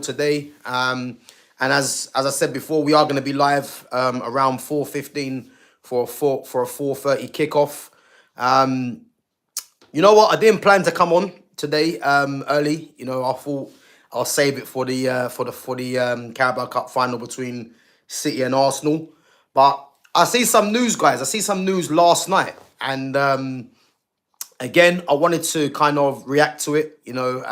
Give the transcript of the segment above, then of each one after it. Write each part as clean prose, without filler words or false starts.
today. And as I said before, we are going to be live around 4:15 for a 4:30 kickoff. You know what? I didn't plan to come on today early. You know, I thought I'll save it for the Carabao Cup final between City and Arsenal. But I see some news, guys. I see some news last night, and again, I wanted to kind of react to it. You know,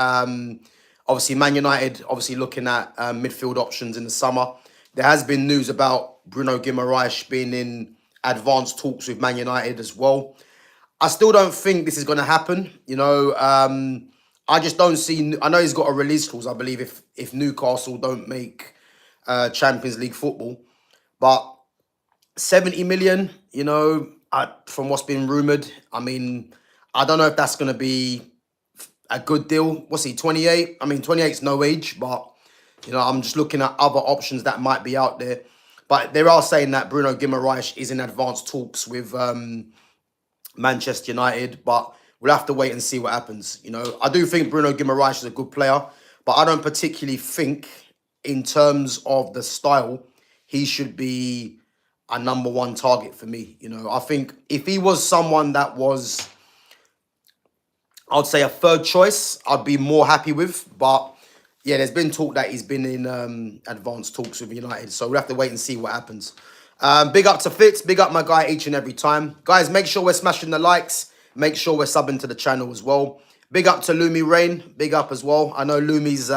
obviously, Man United obviously looking at midfield options in the summer. There has been news about Bruno Guimaraes being in advanced talks with Man United as well. I still don't think this is going to happen. You know, I just don't see. I know he's got a release clause, I believe, if Newcastle don't make Champions League football, but 70 million. You know, from what's been rumored, I mean, I don't know if that's going to be a good deal. What's he, 28? I mean, 28 is no age, but, you know, I'm just looking at other options that might be out there. But they are saying that Bruno Guimaraes is in advanced talks with Manchester United, but we'll have to wait and see what happens. You know, I do think Bruno Guimaraes is a good player, but I don't particularly think in terms of the style, he should be a #1 target for me. You know, I think if he was someone that was, I'd say, a third choice, I'd be more happy with. But yeah, there's been talk that he's been in advanced talks with United. So we'll have to wait and see what happens. Big up to Fitz. Big up my guy each and every time. Guys, make sure we're smashing the likes. Make sure we're subbing to the channel as well. Big up to Lumi Rain. Big up as well. I know Lumi's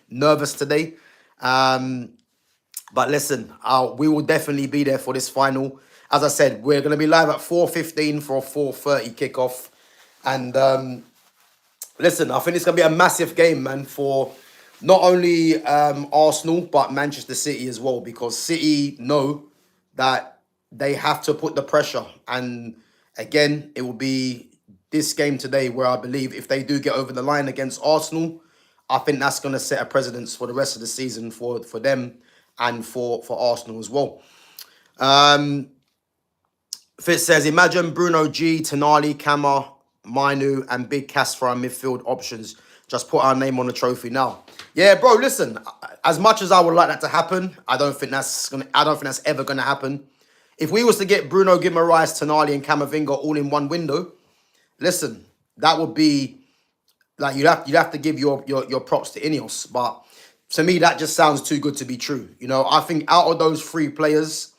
nervous today. But listen, we will definitely be there for this final. As I said, we're going to be live at 4:15 for a 4:30 kickoff. And listen, I think it's going to be a massive game, man, for not only Arsenal, but Manchester City as well. Because City know that they have to put the pressure. And again, it will be this game today where I believe if they do get over the line against Arsenal, I think that's going to set a precedence for the rest of the season for them and for Arsenal as well. Fitz says, imagine Bruno G, Tonali, Kama, Mainu, and Big Cass for our midfield options. Just put our name on the trophy now. Yeah, bro, listen, as much as I would like that to happen, I don't think that's ever gonna happen. If we was to get Bruno Guimaraes, Tonali, and Camavinga all in one window, listen, that would be like you'd have to give your props to Ineos. But to me, that just sounds too good to be true. You know, I think out of those 3 players,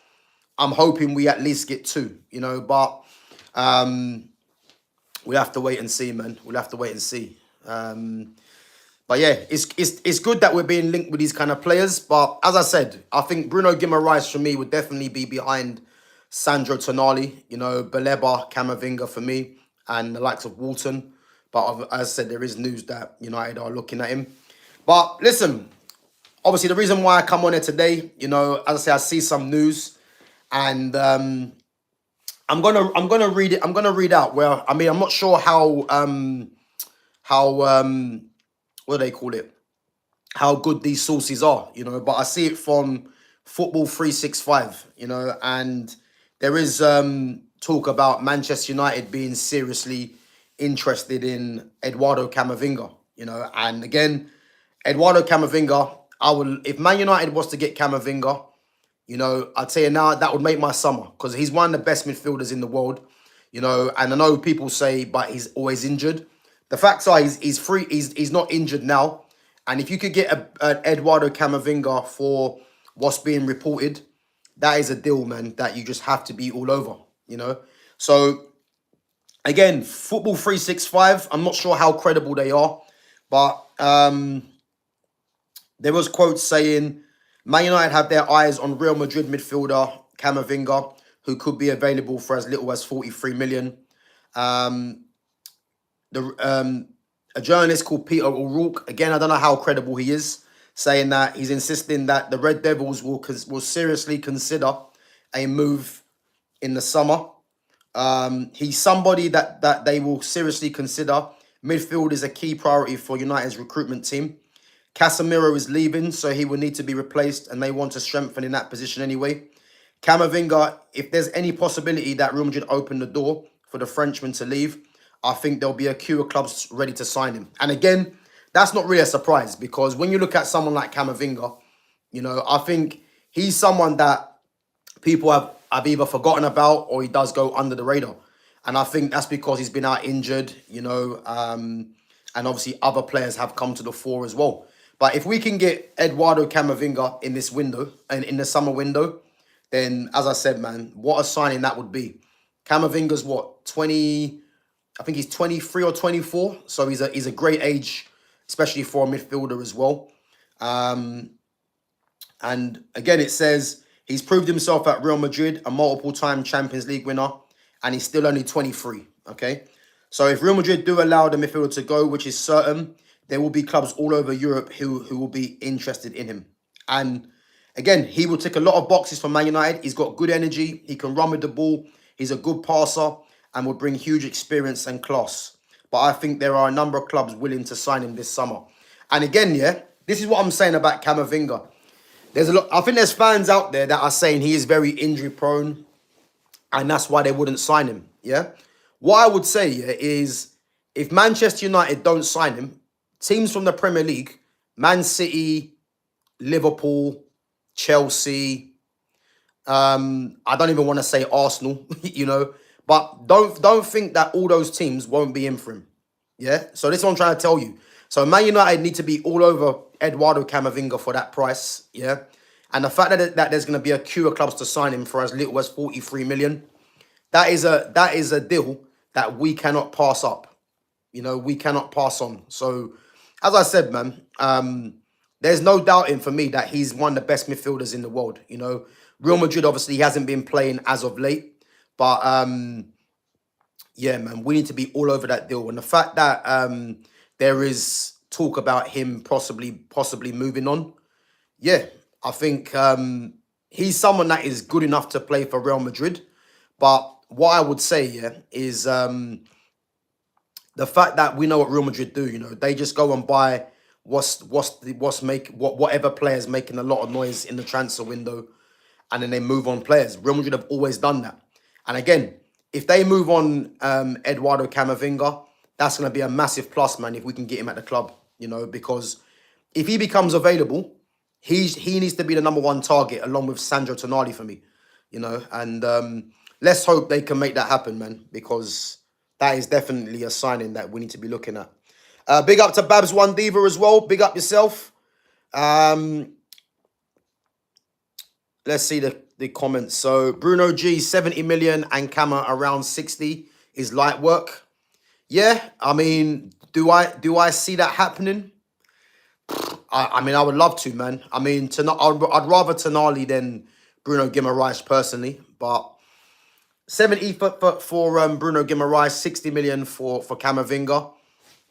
I'm hoping we at least get 2, you know, but we'll have to wait and see, man. We'll have to wait and see. But yeah, it's good that we're being linked with these kind of players. But as I said, I think Bruno Guimaraes for me would definitely be behind Sandro Tonali, you know, Baleba, Camavinga for me, and the likes of Walton. But as I said, there is news that United are looking at him. But listen, obviously the reason why I come on here today, you know, as I say, I see some news, and I'm gonna read it. I'm gonna read out. Well, I mean, I'm not sure how what do they call it? How good these sources are, you know. But I see it from Football 365, you know, and there is talk about Manchester United being seriously interested in Eduardo Camavinga, you know. And again, Eduardo Camavinga, if Man United was to get Camavinga, you know, I'd say now that would make my summer because he's one of the best midfielders in the world, you know. And I know people say, but he's always injured. The facts are he's free. He's not injured now. And if you could get an Eduardo Camavinga for what's being reported, that is a deal, man, that you just have to be all over, you know. So again, Football 365, I'm not sure how credible they are, but there was quotes saying Man United have their eyes on Real Madrid midfielder Camavinga, who could be available for as little as 43 million. A journalist called Peter O'Rourke, again, I don't know how credible he is, saying that he's insisting that the Red Devils will seriously consider a move in the summer. He's somebody that they will seriously consider. Midfield is a key priority for United's recruitment team. Casemiro is leaving, so he will need to be replaced, and they want to strengthen in that position anyway. Camavinga, if there's any possibility that Real Madrid open the door for the Frenchman to leave, I think there'll be a queue of clubs ready to sign him. And again, that's not really a surprise, because when you look at someone like Camavinga, you know, I think he's someone that people have either forgotten about, or he does go under the radar. And I think that's because he's been out injured, you know, and obviously other players have come to the fore as well. But if we can get Eduardo Camavinga in this window, and in the summer window, then, as I said, man, what a signing that would be. Camavinga's what, 20, I think he's 23 or 24. So he's a great age, especially for a midfielder as well. And again, it says he's proved himself at Real Madrid, a multiple-time Champions League winner, and he's still only 23, okay? So if Real Madrid do allow the midfielder to go, which is certain, there will be clubs all over Europe who will be interested in him. And again, he will tick a lot of boxes for Man United. He's got good energy. He can run with the ball. He's a good passer and will bring huge experience and class. But I think there are a number of clubs willing to sign him this summer. And again, yeah, this is what I'm saying about Camavinga. There's a lot. I think there's fans out there that are saying he is very injury prone, and that's why they wouldn't sign him. Yeah. What I would say, yeah, is if Manchester United don't sign him, teams from the Premier League, Man City, Liverpool, Chelsea, I don't even want to say Arsenal, you know, but don't think that all those teams won't be in for him. Yeah. So this is what I'm trying to tell you. So Man United need to be all over Eduardo Camavinga for that price. Yeah. And the fact that there's going to be a queue of clubs to sign him for as little as 43 million, that is a deal that we cannot pass up. You know, we cannot pass on. So, as I said, man, there's no doubting for me that he's one of the best midfielders in the world. You know, Real Madrid, obviously, he hasn't been playing as of late. But, yeah, man, we need to be all over that deal. And the fact that there is talk about him possibly moving on, yeah, I think he's someone that is good enough to play for Real Madrid. But what I would say, yeah, is the fact that we know what Real Madrid do. You know, they just go and buy whatever players making a lot of noise in the transfer window, and then they move on players. Real Madrid have always done that. And again, if they move on Eduardo Camavinga, that's going to be a massive plus, man, if we can get him at the club. You know, because if he becomes available, he needs to be the #1 target along with Sandro Tonali for me. You know, and let's hope they can make that happen, man, because that is definitely a signing that we need to be looking at. Big up to Babs One Diva as well. Big up yourself. Let's see the comments. So Bruno G, 70 million and Kama around 60 is light work. Yeah, I mean, do I see that happening? I mean, I would love to, man. I mean, I'd rather Tonali than Bruno Guimaraes personally, but 70 for Bruno Guimaraes, 60 million for Camavinga.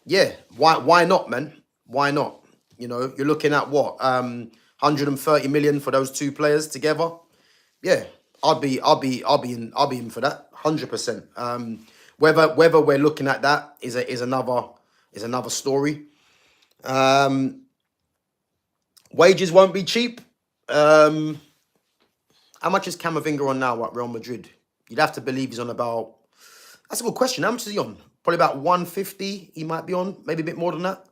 Yeah, why not, man? Why not? You know, you're looking at what, 130 million for those two players together. Yeah, I'll be in for that 100%. Whether we're looking at that is another story. Wages won't be cheap. How much is Camavinga on now at Real Madrid? You'd have to believe he's on about... That's a good question. How much is he on? Probably about 150 he might be on. Maybe a bit more than that.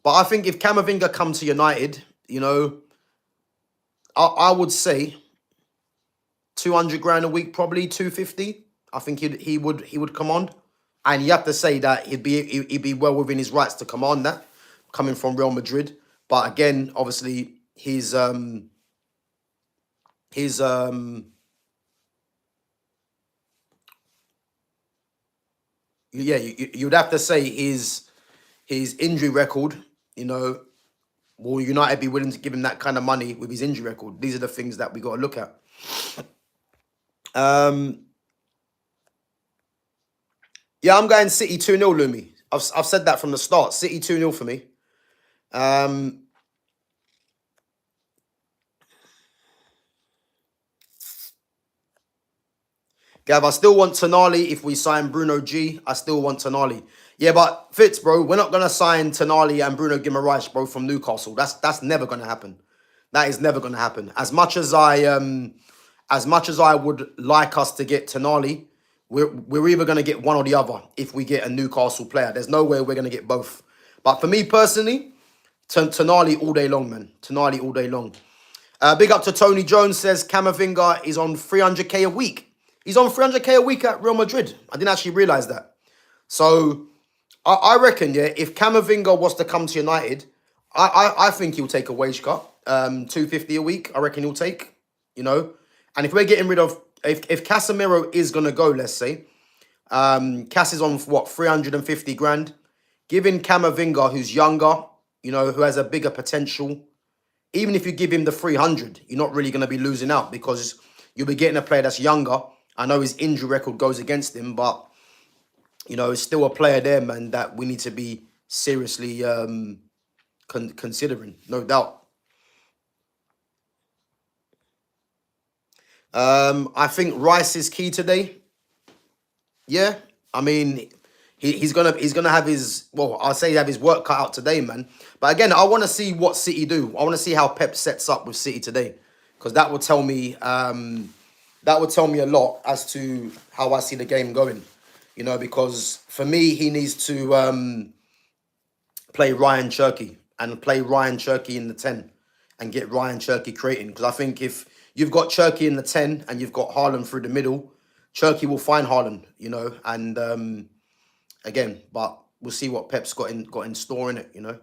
But I think if Camavinga comes to United, you know, I would say 200 grand a week, probably 250. I think he would come on. And you have to say that he'd be well within his rights to command that, coming from Real Madrid. But again, obviously, yeah, you'd have to say his injury record, you know, will United be willing to give him that kind of money with his injury record? These are the things that we got to look at. Yeah, I'm going City 2-0, Lumi. I've said that from the start. City 2-0 for me. Gav, I still want Tonali if we sign Bruno G. I still want Tonali. Yeah, but Fitz, bro, we're not going to sign Tonali and Bruno Guimaraes, bro, from Newcastle. That's never going to happen. That is never going to happen. As much as I would like us to get Tonali, we're either going to get one or the other if we get a Newcastle player. There's no way we're going to get both. But for me personally, Tonali all day long, man. Tonali all day long. Big up to Tony Jones, says Camavinga is on 300k a week. He's on 300k a week at Real Madrid. I didn't actually realise that. So I reckon, yeah, if Camavinga was to come to United, I think he'll take a wage cut. 250 a week, I reckon he'll take, you know. And if we're getting rid of, if Casemiro is going to go, let's say, Cass is on, what, 350 grand. Giving Camavinga, who's younger, you know, who has a bigger potential, even if you give him the 300, you're not really going to be losing out because you'll be getting a player that's younger. I know his injury record goes against him, but, you know, it's still a player there, man, that we need to be seriously considering, no doubt. I think Rice is key today. Yeah, I mean, he's gonna have his, well, I'll say have his work cut out today, man. But again, I want to see what City do. I want to see how Pep sets up with City today, because that will tell me a lot as to how I see the game going. You know, because for me, he needs to play Ryan Cherky and play Ryan Cherky in the 10 and get Ryan Cherky creating. Because I think if you've got Cherky in the 10 and you've got Haaland through the middle, Cherky will find Haaland, you know, and again, but we'll see what Pep's got in store in it, you know.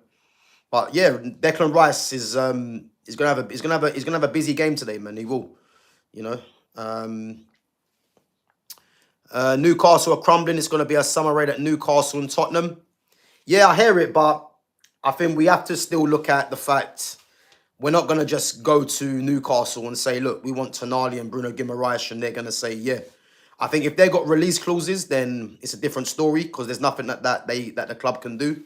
But yeah, Declan Rice is gonna have a busy game today, man. He will, you know. Newcastle are crumbling. It's gonna be a summer raid at Newcastle and Tottenham. Yeah, I hear it, but I think we have to still look at the fact we're not gonna just go to Newcastle and say, look, we want Tonali and Bruno Guimaraes, and they're gonna say, yeah. I think if they got release clauses, then it's a different story because there's nothing that the club can do.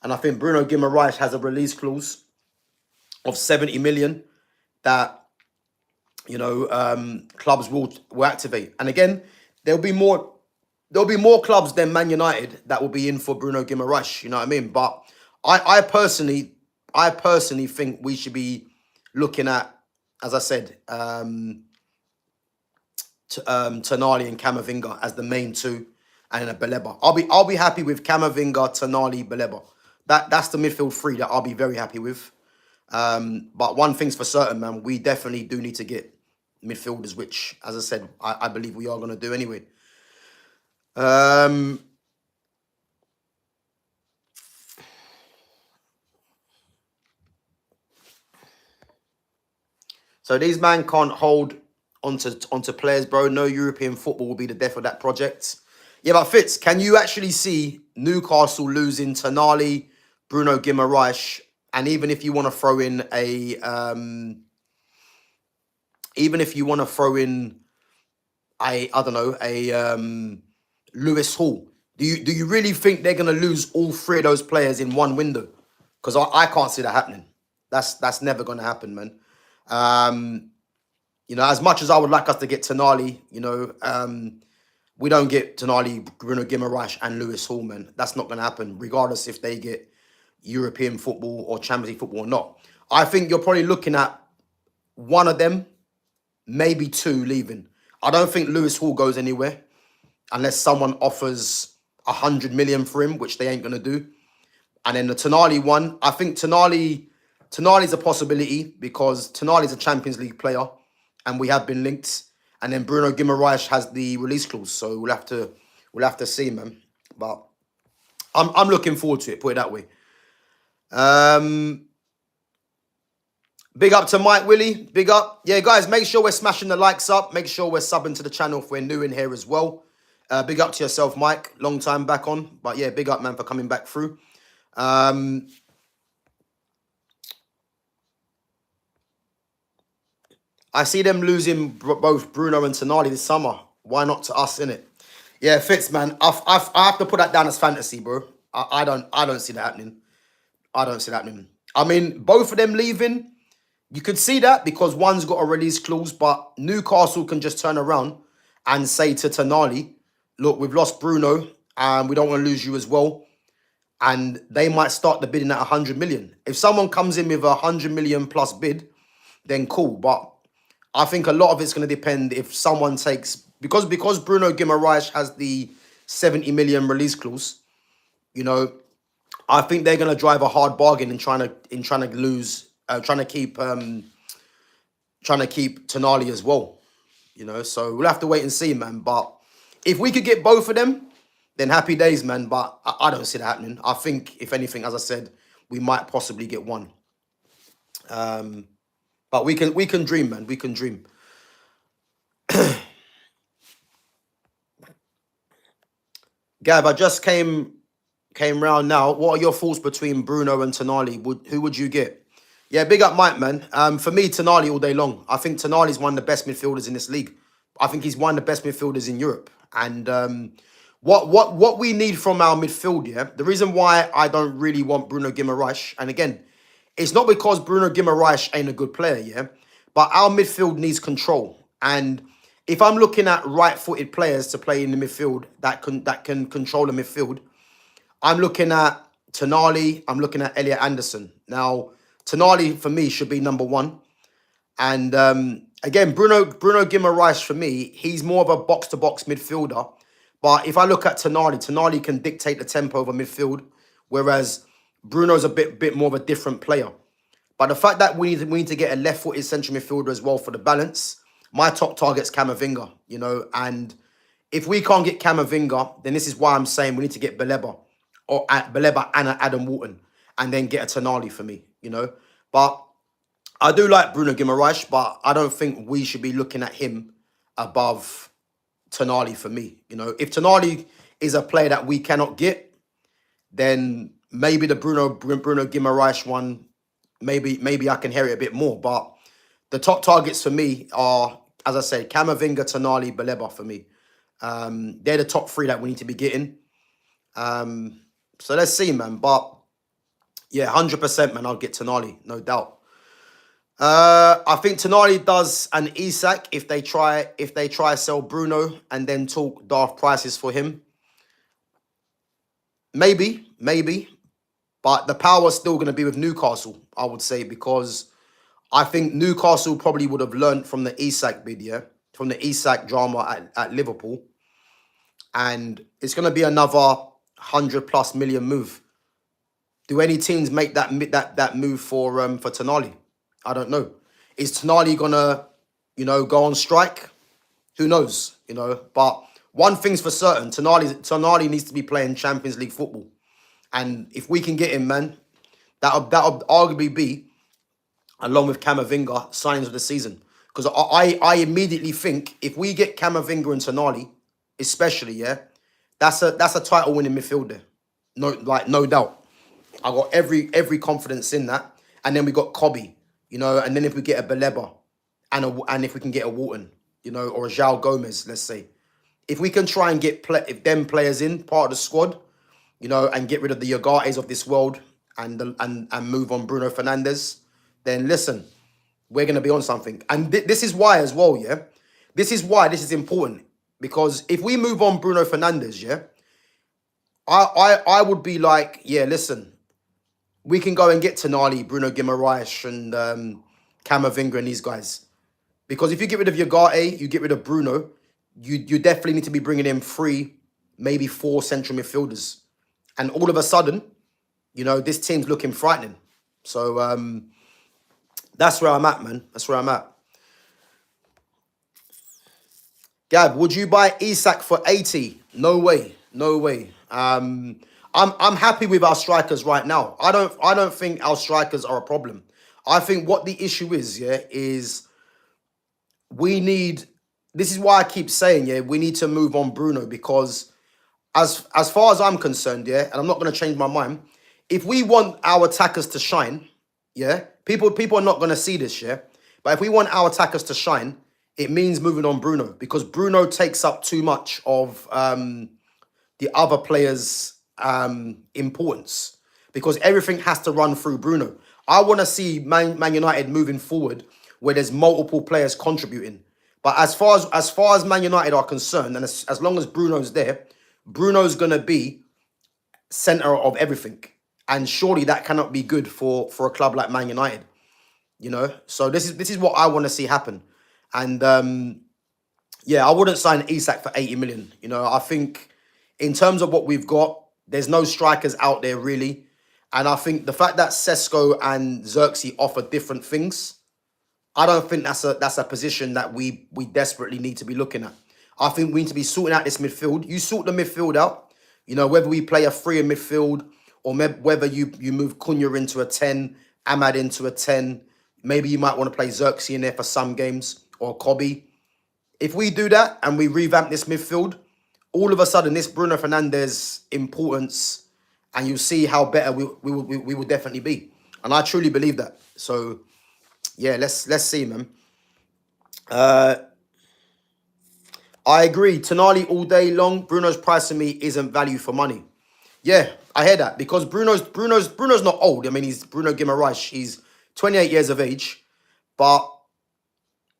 And I think Bruno Guimaraes has a release clause of 70 million that, you know, clubs will activate. And again, there'll be more clubs than Man United that will be in for Bruno Guimaraes. You know what I mean? But I personally think we should be looking at, as I said, Tonali and Camavinga as the main two, and a Baleba. I'll be happy with Camavinga, Tonali, Baleba. That's the midfield three that I'll be very happy with. But one thing's for certain, man, we definitely do need to get midfielders, which, as I said, I believe we are going to do anyway. So these man can't hold onto players, bro. No European football will be the death of that project. Yeah, but Fitz, can you actually see Newcastle losing Tonali, Bruno Guimaraes, and even if you want to throw in a, I don't know, a Lewis Hall, do you really think they're gonna lose all three of those players in one window? Because I can't see that happening. That's never gonna happen, man. You know, as much as I would like us to get Tonali, you know, we don't get Tonali, Bruno Guimaraes, and Lewis Hall, man. That's not going to happen, regardless if they get European football or Champions League football or not. I think you're probably looking at one of them, maybe two leaving. I don't think Lewis Hall goes anywhere unless someone offers 100 million for him, which they ain't going to do. And then the Tonali one, I think Tonali's a possibility because Tonali's a Champions League player and we have been linked. And then Bruno Guimaraes has the release clause, so we'll have to see, man. But I'm looking forward to it, put it that way. Big up to Mike Willie. Big up. Yeah, guys, make sure we're smashing the likes up. Make sure we're subbing to the channel if we're new in here as well. Big up to yourself, Mike. Long time back on. But yeah, big up, man, for coming back through. I see them losing both Bruno and Tonali this summer. Why not to us, innit? Yeah, Fitz, man. I have to put that down as fantasy, bro. I don't see that happening. I don't see that happening. I mean, both of them leaving, you could see that because one's got a release clause, but Newcastle can just turn around and say to Tonali, look, we've lost Bruno and we don't want to lose you as well. And they might start the bidding at 100 million. If someone comes in with a 100 million plus bid, then cool. But I think a lot of it's going to depend if someone takes... Because Bruno Guimaraes has the 70 million release clause, you know, I think they're gonna drive a hard bargain in trying to lose, trying to keep Tonali as well. You know, so we'll have to wait and see, man. But if we could get both of them, then happy days, man. But I don't see that happening. I think, if anything, as I said, we might possibly get one. But we can dream, man. We can dream. Gav, I just came round now. What are your thoughts between Bruno and Tonali? Who would you get? Yeah, big up Mike, man. For me, Tonali all day long. I think Tonali's one of the best midfielders in this league. I think he's one of the best midfielders in Europe. And what we need from our midfield, yeah, the reason why I don't really want Bruno Guimaraes, and again, it's not because Bruno Guimaraes ain't a good player, yeah, but our midfield needs control. And if I'm looking at right-footed players to play in the midfield that can control the midfield, I'm looking at Tonali, I'm looking at Elliot Anderson. Now, Tonali, for me, should be number one. And again, Bruno Guimaraes, for me, he's more of a box-to-box midfielder. But if I look at Tonali can dictate the tempo of a midfield, whereas Bruno's a bit more of a different player. But the fact that we need to get a left-footed central midfielder as well for the balance, my top target's Camavinga, you know. And if we can't get Camavinga, then this is why I'm saying we need to get Baleba and Adam Wharton, and then get a Tonali for me, you know. But I do like Bruno Guimaraes, but I don't think we should be looking at him above Tonali for me. You know, if Tonali is a player that we cannot get, then maybe the Bruno Guimaraes one, maybe I can hear it a bit more. But the top targets for me are, as I said, Camavinga, Tonali, Baleba for me. They're the top three that we need to be getting. So let's see, man. But yeah, 100%, man. I'll get Tonali, no doubt. I think Tonali does an Isak if they try sell Bruno and then talk daft prices for him. Maybe. But the power's still going to be with Newcastle, I would say, because I think Newcastle probably would have learned from the Isak bid, yeah? From the Isak drama at Liverpool. And it's going to be another 100+ million move. Do any teams make that move for Tonali? I don't know. Is Tonali gonna, you know, go on strike? Who knows? You know, but one thing's for certain: Tonali needs to be playing Champions League football, and if we can get him, man, that'll arguably be, along with Camavinga, signings of the season. Because I immediately think if we get Camavinga and Tonali, especially, yeah, that's a title winning midfield there. No doubt. I got every confidence in that. And then we got Kobe, you know, and then if we get a Baleba and if we can get a Wharton, you know, or a João Gomez, let's say. If we can try and get them players in, part of the squad, you know, and get rid of the Yagates of this world and move on Bruno Fernandes, then listen, we're going to be on something. And this is why as well, yeah? This is why this is important. Because if we move on Bruno Fernandes, yeah, I would be like, yeah, listen, we can go and get Tonali, Bruno Guimaraes, and Camavinga and these guys. Because if you get rid of Yagate, you get rid of Bruno, you definitely need to be bringing in 3, maybe 4 central midfielders. And all of a sudden, you know, this team's looking frightening. So that's where I'm at, man. That's where I'm at. Gab, would you buy Isak for 80? No way. No way. I'm happy with our strikers right now. I don't think our strikers are a problem. I think what the issue is, yeah, is we need, this is why I keep saying, yeah, we need to move on Bruno, because as far as I'm concerned, yeah, and I'm not going to change my mind, if we want our attackers to shine, yeah, people are not going to see this, yeah, but if we want our attackers to shine, it means moving on Bruno, because Bruno takes up too much of the other players' importance, because everything has to run through Bruno. I want to see Man United moving forward where there's multiple players contributing. But as far as Man United are concerned, and as long as Bruno's there, Bruno's going to be center of everything. And surely that cannot be good for a club like Man United. You know? So this is what I want to see happen. And yeah, I wouldn't sign Isak for 80 million. You know, I think in terms of what we've got, there's no strikers out there really. And I think the fact that Sesko and Xerxes offer different things, I don't think that's a position that we desperately need to be looking at. I think we need to be sorting out this midfield. You sort the midfield out. You know, whether we play a 3 in midfield or whether you move Cunha into a 10, Ahmad into a 10. Maybe you might want to play Xerxes in there for some games or Kobe. If we do that and we revamp this midfield, all of a sudden this Bruno Fernandes importance, and you'll see how better we will definitely be. And I truly believe that. So yeah, let's see, man. I agree. Tonali all day long. Bruno's price to me isn't value for money. Yeah, I hear that because Bruno's not old. I mean, he's Bruno Guimaraes. He's 28 years of age. But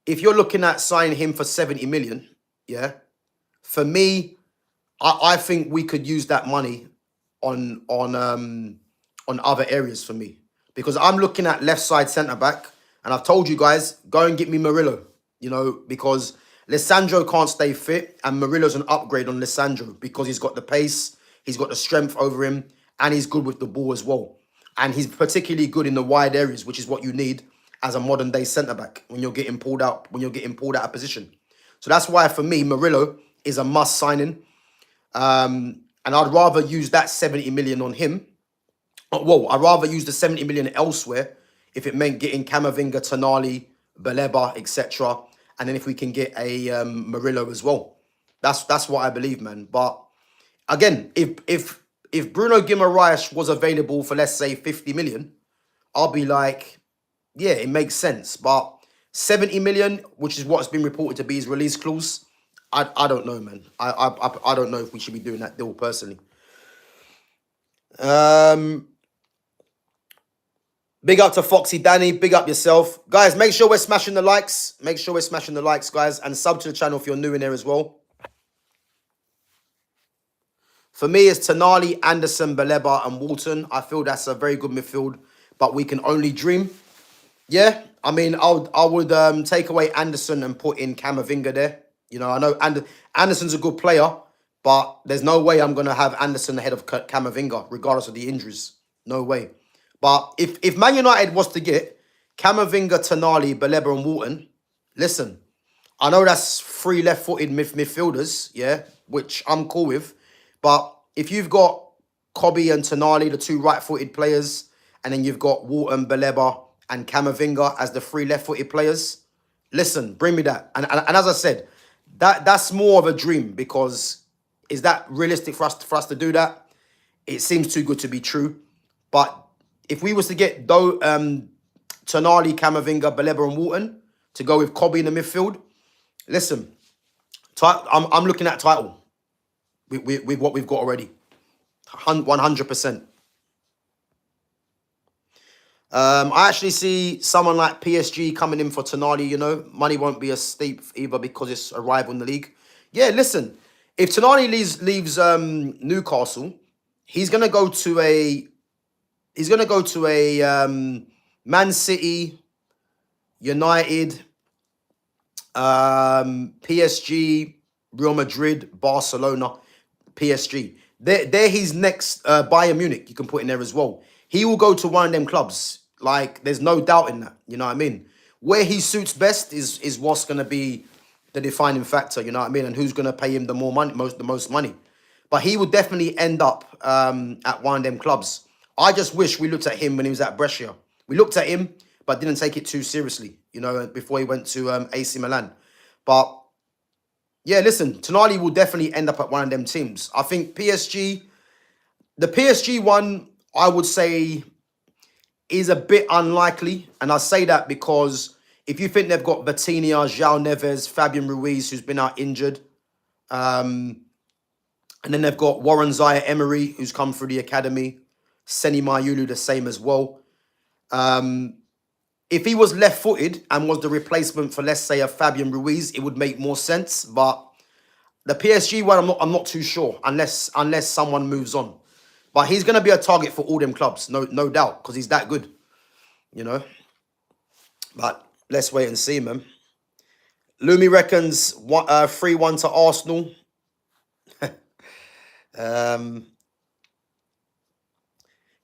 if you're looking at signing him for 70 million, yeah, for me, I think we could use that money on other areas for me. Because I'm looking at left side centre back, and I've told you guys, go and get me Murillo, you know, because Lissandro can't stay fit, and Murillo's an upgrade on Lissandro because he's got the pace, he's got the strength over him, and he's good with the ball as well. And he's particularly good in the wide areas, which is what you need as a modern day centre back when you're getting pulled out of position. So that's why for me, Murillo is a must signing. And I'd rather use that 70 million on him. Well, I'd rather use the 70 million elsewhere if it meant getting Camavinga, Tonali, Baleba, etc. And then if we can get a Murillo as well. That's what I believe, man. But again, if Bruno Guimaraes was available for, let's say, 50 million, I'll be like, yeah, it makes sense. But 70 million, which is what's been reported to be his release clause, I don't know, man. I don't know if we should be doing that deal personally. Big up to Foxy Danny. Big up yourself. Guys, make sure we're smashing the likes. Make sure we're smashing the likes, guys. And sub to the channel if you're new in there as well. For me, it's Tonali, Anderson, Baleba, and Walton. I feel that's a very good midfield, but we can only dream. Yeah, I mean, I would take away Anderson and put in Camavinga there. You know, I know Anderson's a good player, but there's no way I'm going to have Anderson ahead of Camavinga, regardless of the injuries. No way. But if Man United was to get Camavinga, Tonali, Baleba, and Walton, listen, I know that's 3 left-footed midfielders, yeah, which I'm cool with. But if you've got Kobe and Tonali, the 2 right-footed players, and then you've got Walton, Baleba, and Camavinga as the 3 left-footed players, listen, bring me that. And as I said, that's more of a dream, because is that realistic for us to do that? It seems too good to be true. But if we was to get Tonali, Camavinga, Baleba, and Walton to go with Kobe in the midfield, listen, I'm looking at title with what we've got already, 100%. I actually see someone like PSG coming in for Tonali, you know. Money won't be as steep either because it's a rival in the league. Yeah, listen, if Tonali leaves Newcastle, he's gonna go to a Man City, United, PSG, Real Madrid, Barcelona, PSG. They're his next Bayern Munich. You can put in there as well. He will go to one of them clubs. Like, there's no doubt in that. You know what I mean? Where he suits best is what's going to be the defining factor. You know what I mean? And who's going to pay him the most money. But he would definitely end up at one of them clubs. I just wish we looked at him when he was at Brescia. We looked at him, but didn't take it too seriously, you know, before he went to AC Milan. But yeah, listen, Tonali will definitely end up at one of them teams. I think the PSG one, I would say, is a bit unlikely. And I say that because if you think they've got Vitinha, João Neves, Fabian Ruiz, who's been out injured, and then they've got Warren Zaire-Emery, who's come through the academy, Seni Mayulu, the same as well. If he was left-footed and was the replacement for, let's say, a Fabian Ruiz, it would make more sense. But the PSG one, I'm not too sure unless someone moves on. But he's going to be a target for all them clubs, no doubt, because he's that good, you know. But let's wait and see, man. Lumi reckons 3-1 to Arsenal.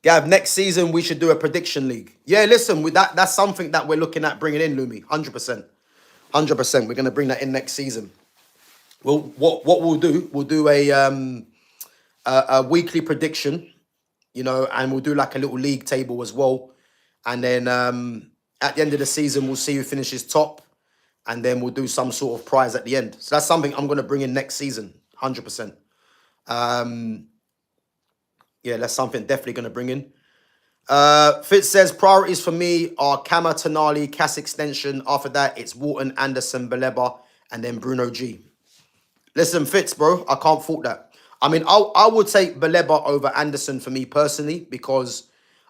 Gav, next season we should do a prediction league. Yeah, listen, with that's something that we're looking at bringing in, Lumi. 100%. 100%. We're going to bring that in next season. Well, what we'll do a weekly prediction, you know, and we'll do like a little league table as well. And then at the end of the season, we'll see who finishes top. And then we'll do some sort of prize at the end. So that's something I'm going to bring in next season. 100%. Yeah, that's something definitely going to bring in. Fitz says, priorities for me are Kama, Tonali, Cass extension. After that, it's Walton, Anderson, Baleba, and then Bruno G. Listen, Fitz, bro, I can't fault that. I mean, I would take Baleba over Anderson for me personally, because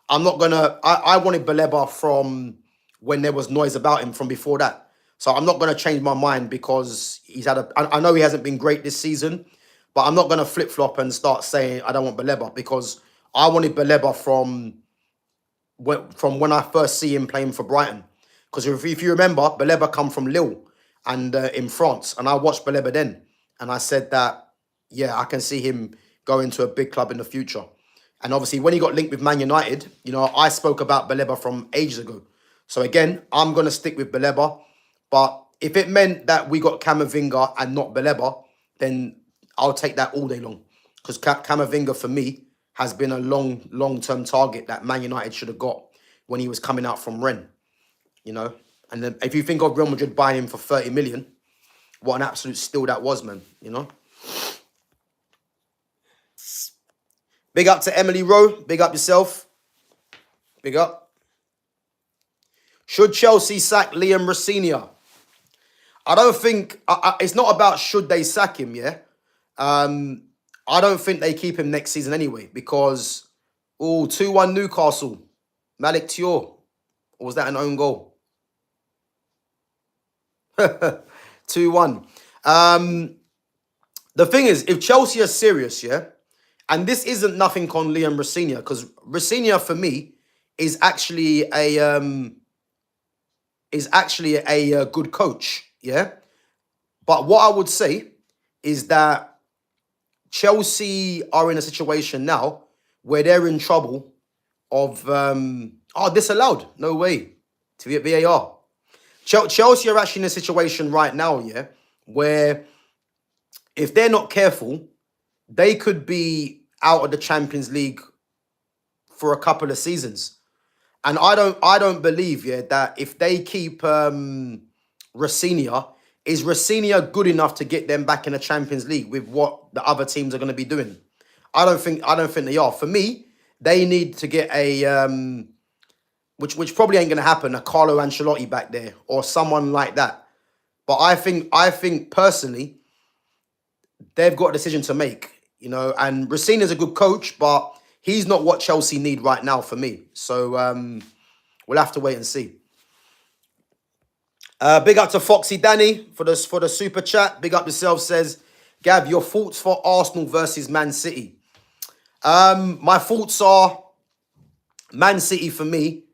I'm not going to... I wanted Baleba from when there was noise about him from before that. So I'm not going to change my mind because he's had a... I know he hasn't been great this season, but I'm not going to flip-flop and start saying I don't want Baleba, because I wanted Baleba from when I first see him playing for Brighton. Because if you remember, Baleba come from Lille and in France, and I watched Baleba then, and I said that, yeah, I can see him going to a big club in the future. And obviously, when he got linked with Man United, you know, I spoke about Baleba from ages ago. So again, I'm going to stick with Baleba. But if it meant that we got Camavinga and not Baleba, then I'll take that all day long. Because Camavinga, for me, has been a long-term target that Man United should have got when he was coming out from Rennes, you know. And then if you think of Real Madrid buying him for 30 million, what an absolute steal that was, man, you know. Big up to Emily Rowe. Big up yourself. Big up. Should Chelsea sack Liam Rosenior? I don't think... it's not about should they sack him, yeah? I don't think they keep him next season anyway, because, 2-1 Newcastle. Malik Tior. Or was that an own goal? 2-1. The thing is, if Chelsea are serious, yeah, and this isn't nothing on Liam Rosenior, because Rosenior for me is actually a good coach, yeah. But what I would say is that Chelsea are in a situation now where they're in trouble of disallowed. No way. To be at VAR. Chelsea are actually in a situation right now, yeah, where if they're not careful, they could be out of the Champions League for a couple of seasons. And I don't believe, yeah, that if they keep Rosenior, is Rosenior good enough to get them back in the Champions League with what the other teams are going to be doing? I don't think they are. For me, they need to get a which probably ain't going to happen, a Carlo Ancelotti back there or someone like that. But I think personally, they've got a decision to make, you know, and Rosenior's a good coach, but he's not what Chelsea need right now for me. So we'll have to wait and see. Big up to Foxy Danny for the super chat. Big up yourself, says, Gav, your thoughts for Arsenal versus Man City. My thoughts are Man City for me,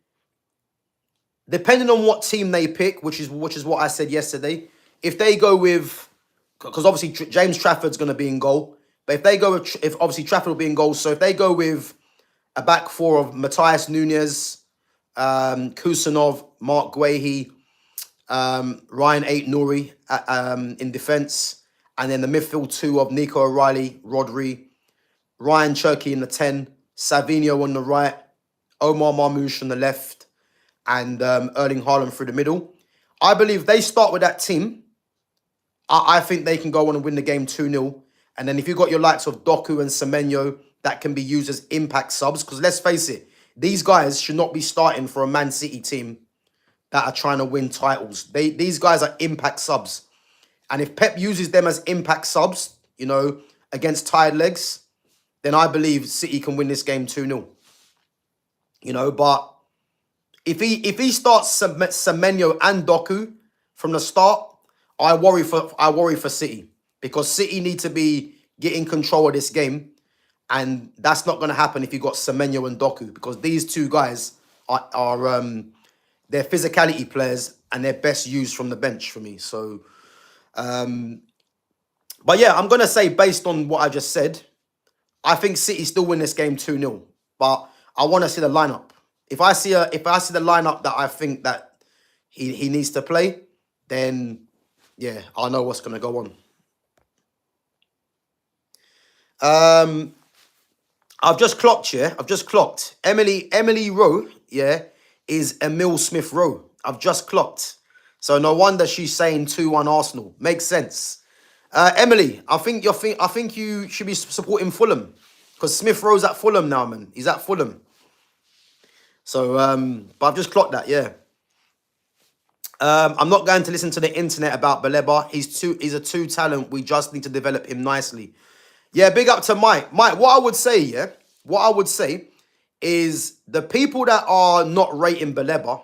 depending on what team they pick, which is what I said yesterday. If they go with, because obviously James Trafford's going to be in goal, but if they go with, if obviously Trafford will be in goal, so if they go with a back four of Matthias Nunez, Kusanov, Mark Guehi, Ryan Ait-Nouri in defence, and then the midfield two of Nico O'Reilly, Rodri, Ryan Cherky in the 10, Savinho on the right, Omar Marmoush on the left, and Erling Haaland through the middle. I believe they start with that team. I think they can go on and win the game 2-0. And then if you've got your likes of Doku and Semenyo, that can be used as impact subs. Because let's face it, these guys should not be starting for a Man City team that are trying to win titles. These guys are impact subs. And if Pep uses them as impact subs, you know, against tired legs, then I believe City can win this game 2-0. You know, but if he starts Semenyo and Doku from the start, I worry for City, because City need to be getting control of this game, and that's not going to happen if you got Semenyo and Doku, because these two guys are they're physicality players and they're best used from the bench for me. So, but yeah, I'm gonna say based on what I just said, I think City still win this game 2-0. But I want to see the lineup. If I see the lineup that I think that he needs to play, then yeah, I'll know what's gonna go on. I've just clocked, yeah. I've just clocked. Emily Rowe, yeah, is Emil Smith Rowe. I've just clocked. So no wonder she's saying 2-1 Arsenal. Makes sense. Emily, I think you should be supporting Fulham. Because Smith Rowe's at Fulham now, man. He's at Fulham. So but I've just clocked that, yeah. I'm not going to listen to the internet about Baleba. He's a two talent. We just need to develop him nicely. Yeah, big up to Mike. Mike, what I would say, yeah, what I would say is the people that are not rating Baleba,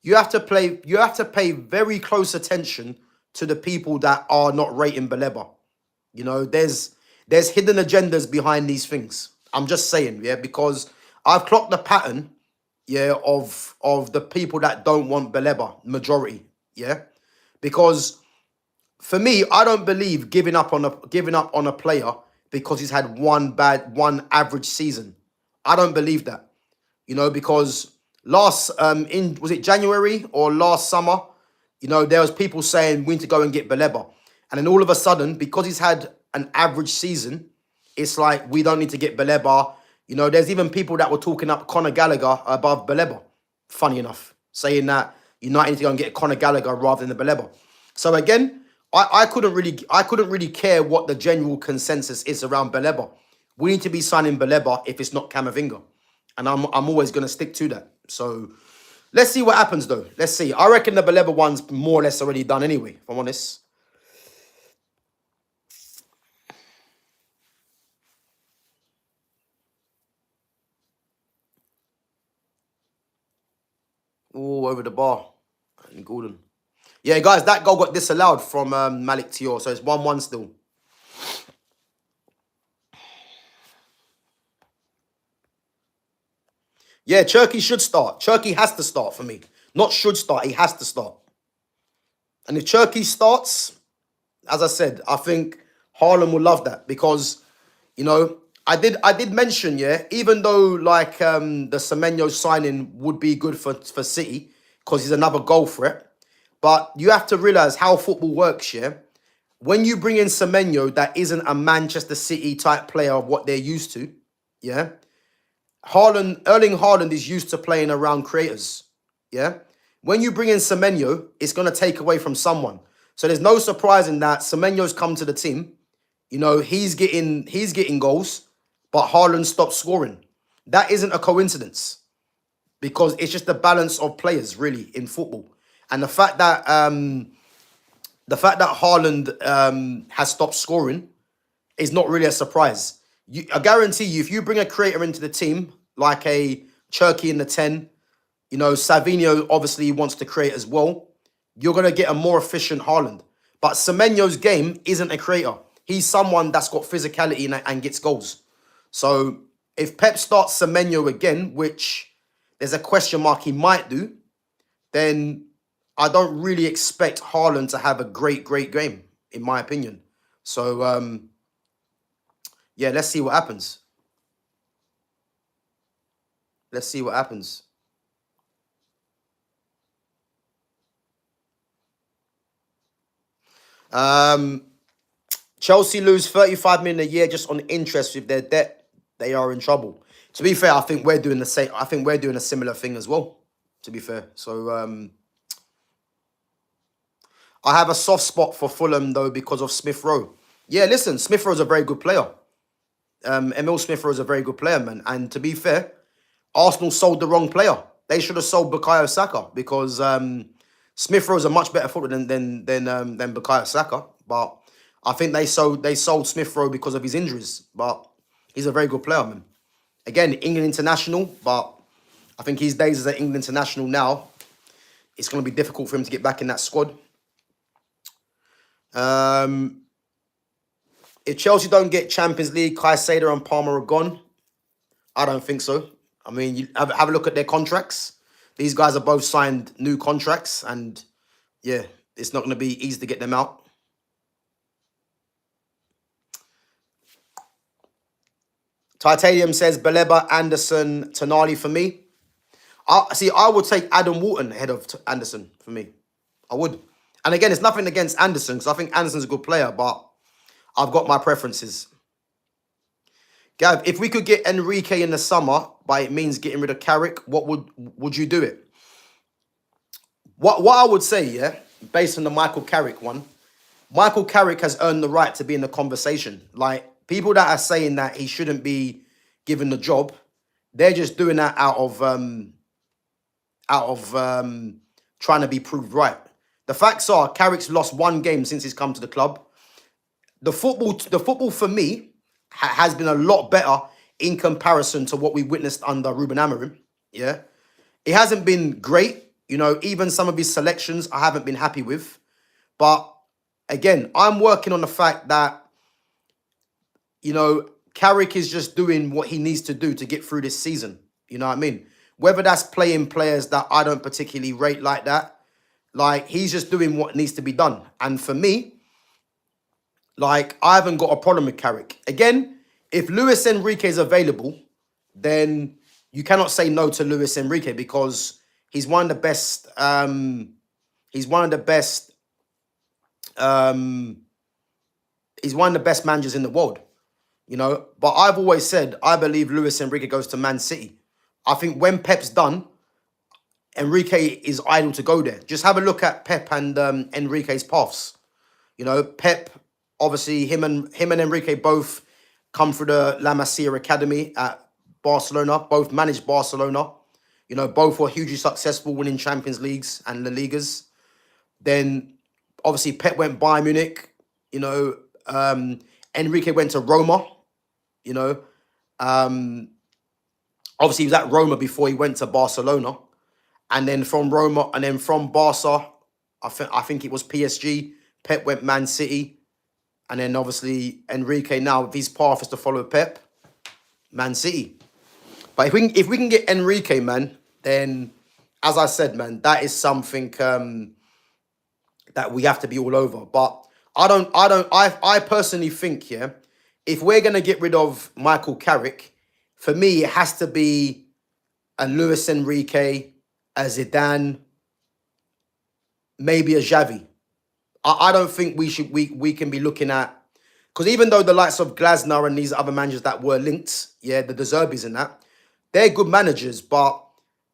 you have to pay very close attention to the people that are not rating Baleba. You know, there's hidden agendas behind these things. I'm just saying, yeah, because I've clocked the pattern, yeah, of the people that don't want Baleba, majority, yeah, because for me, I don't believe giving up on a player because he's had one average season. I don't believe that. You know, because was it January or last summer, you know, there was people saying we need to go and get Baleba. And then all of a sudden, because he's had an average season, it's like we don't need to get Baleba. You know, there's even people that were talking up Conor Gallagher above Baleba. Funny enough, saying that United need to go and get Conor Gallagher rather than the Baleba. So again, I couldn't really care what the general consensus is around Baleba. We need to be signing Baleba if it's not Camavinga, and I'm always going to stick to that. So let's see what happens though. Let's see. I reckon the Baleba one's more or less already done anyway, if I'm honest. Oh, over the bar in Gordon. Yeah, guys, that goal got disallowed from Malik Tior, so it's 1-1 still. Yeah, Cherky should start. Cherky has to start for me. Not should start, he has to start. And if Cherky starts, as I said, I think Haaland will love that because, you know, I did mention, yeah, even though like the Semenyo signing would be good for City because he's another goal threat, but you have to realize how football works, yeah. When you bring in Semenyo, that isn't a Manchester City type player of what they're used to, yeah. Erling Haaland is used to playing around creators, yeah. When you bring in Semenyo, it's going to take away from someone. So there's no surprise in that Semenyo's come to the team. You know, he's getting goals, but Haaland stopped scoring. That isn't a coincidence because it's just the balance of players really in football. And the fact that Haaland has stopped scoring is not really a surprise. I guarantee you, if you bring a creator into the team, like a Cherky in the 10, you know, Savinho obviously wants to create as well, you're going to get a more efficient Haaland. But Semenyo's game isn't a creator. He's someone that's got physicality and gets goals. So if Pep starts Semenyo again, which there's a question mark he might do, then I don't really expect Haaland to have a great game, in my opinion. So, yeah, let's see what happens. Let's see what happens. Chelsea lose 35 million a year just on interest with their debt. They are in trouble. To be fair, I think we're doing the same. I think we're doing a similar thing as well. To be fair, so I have a soft spot for Fulham though because of Smith Rowe. Yeah, listen, Smith Rowe's a very good player. Emil Smith Rowe is a very good player, man. And to be fair, Arsenal sold the wrong player. They should have sold Bukayo Saka because Smith Rowe is a much better footballer than Bukayo Saka. But I think they sold Smith Rowe because of his injuries. But he's a very good player, man. Again, England international, but I think his days as an England international now, it's going to be difficult for him to get back in that squad. If Chelsea don't get Champions League, Caicedo and Palmer are gone. I don't think so. I mean, you have a look at their contracts. These guys are both signed new contracts, and yeah, it's not going to be easy to get them out. Titanium says Baleba, Anderson, Tonali for me. I would take Adam Wharton ahead of Anderson for me. I would. And again, it's nothing against Anderson because I think Anderson's a good player, but I've got my preferences. Gav, if we could get Enrique in the summer, but it means getting rid of Carrick, what would you do it? What I would say, yeah, based on the Michael Carrick one, Michael Carrick has earned the right to be in the conversation. Like, people that are saying that he shouldn't be given the job, they're just doing that out of trying to be proved right. The facts are Carrick's lost one game since he's come to the club. The football for me has been a lot better in comparison to what we witnessed under Ruben Amorim. Yeah, it hasn't been great. You know, even some of his selections I haven't been happy with. But again, I'm working on the fact that, you know, Carrick is just doing what he needs to do to get through this season. You know what I mean? Whether that's playing players that I don't particularly rate like that, like, he's just doing what needs to be done. And for me, like, I haven't got a problem with Carrick. Again, if Luis Enrique is available, then you cannot say no to Luis Enrique because he's one of the best. He's one of the best. He's one of the best managers in the world. You know, but I've always said I believe Luis Enrique goes to Man City. I think when Pep's done, Enrique is idle to go there. Just have a look at Pep and Enrique's paths. You know, Pep, obviously, him and Enrique both come through the La Masia Academy at Barcelona. Both managed Barcelona. You know, both were hugely successful, winning Champions Leagues and La Ligas. Then, obviously, Pep went Bayern Munich. You know, Enrique went to Roma. You know, obviously, he was at Roma before he went to Barcelona. And then from Roma, and then from Barca, I think it was PSG. Pep went Man City. And then obviously Enrique now, if his path is to follow Pep, Man City. But if we can get Enrique, man, then as I said, man, that is something that we have to be all over. But I personally think, yeah, if we're gonna get rid of Michael Carrick, for me it has to be a Luis Enrique, a Zidane, maybe a Xavi. I don't think we can be looking at, because even though the likes of Glasner and these other managers that were linked, yeah, the De Zerbis and that, they're good managers, but